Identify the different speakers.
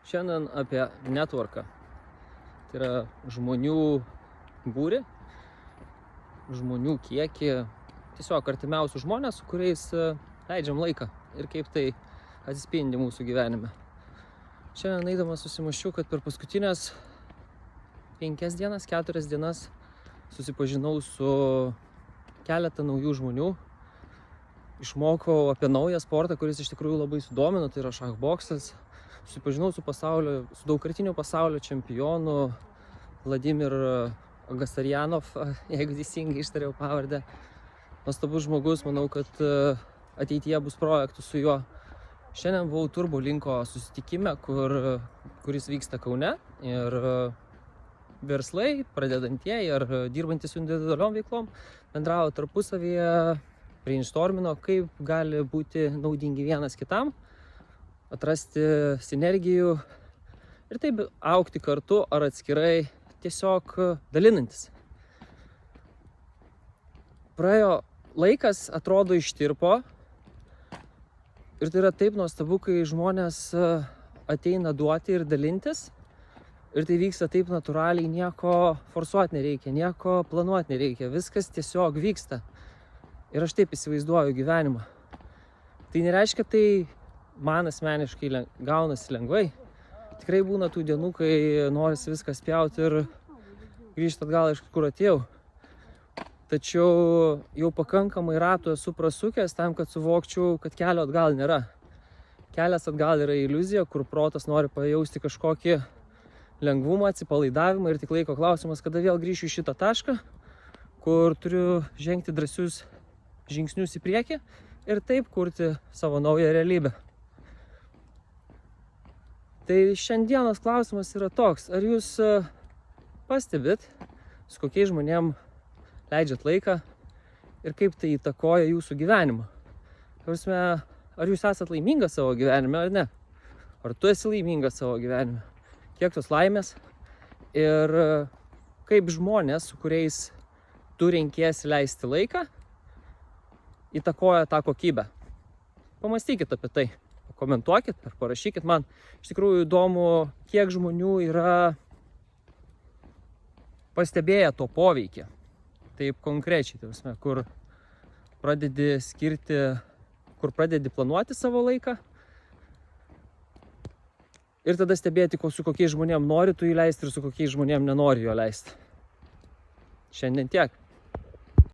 Speaker 1: Šiandien apie networką. Tai yra žmonių būrį, žmonių kiekį, tiesiog artimiausių žmonės, su kuriais leidžiam laiką ir kaip tai atsispindi mūsų gyvenime. Šiandien eidamas susimąsčiau, kad per paskutinės 4 dienas susipažinau su keletą naujų žmonių. Išmokau apie naują sportą, kuris iš tikrųjų labai sudomino, tai yra šachboksas. Susipažinau su daugkartiniu pasaulio čempionu Vladimir Agasarjanov, jeigu teisingai ištariau pavardę. Nuostabus žmogus, manau, kad ateityje bus projektų su juo. Šiandien buvau Turbolinko susitikime, kuris vyksta Kaune, ir verslai, pradedantieji ar dirbantys su individualiom veiklom bendravo tarpusavyje, brainstormino, kaip gali būti naudingi vienas kitam, atrasti sinergijų ir taip augti kartu ar atskirai, tiesiog dalinantis. Praėjo laikas, atrodo ištirpo, ir tai yra taip nuostabu, kai žmonės ateina duoti ir dalintis, ir tai vyksta taip natūraliai, nieko forsuoti nereikia, nieko planuoti nereikia, viskas tiesiog vyksta. Ir aš taip įsivaizduoju gyvenimą. Tai nereiškia, tai man asmeniškai gaunasi lengvai. Tikrai būna tų dienų, kai norisi viską spjauti ir grįžti atgal, iš kur atėjau. Tačiau jau pakankamai ratų esu prasukęs tam, kad suvokčiau, kad kelio atgal nėra. Kelias atgal yra iliuzija, kur protas nori pajausti kažkokį lengvumą, atsipalaidavimą, ir tik laiko klausimas, kada vėl grįšiu į šitą tašką, kur turiu žengti drąsius žingsnius į priekį ir taip kurti savo naują realybę. Tai šiandienos klausimas yra toks: ar jūs pastebit, su kokiais žmonėm leidžiat laiką ir kaip tai įtakoja jūsų gyvenimą? Ar jūs esat laimingas savo gyvenime ar ne? Ar tu esi laimingas savo gyvenime? Kiek tos laimės? Ir kaip žmonės, su kuriais tu renkiesi leisti laiką, įtakoja tą kokybę? Pamastykit apie tai, komentuokit ar parašykit man. Iš tikrųjų įdomu, kiek žmonių yra pastebėję to poveikį. Taip konkrečiai, kur pradedi planuoti savo laiką ir tada stebėti, su kokiais žmonėm nori tu jį leisti ir su kokiais žmonėm nenori jo leisti. Šiandien tiek.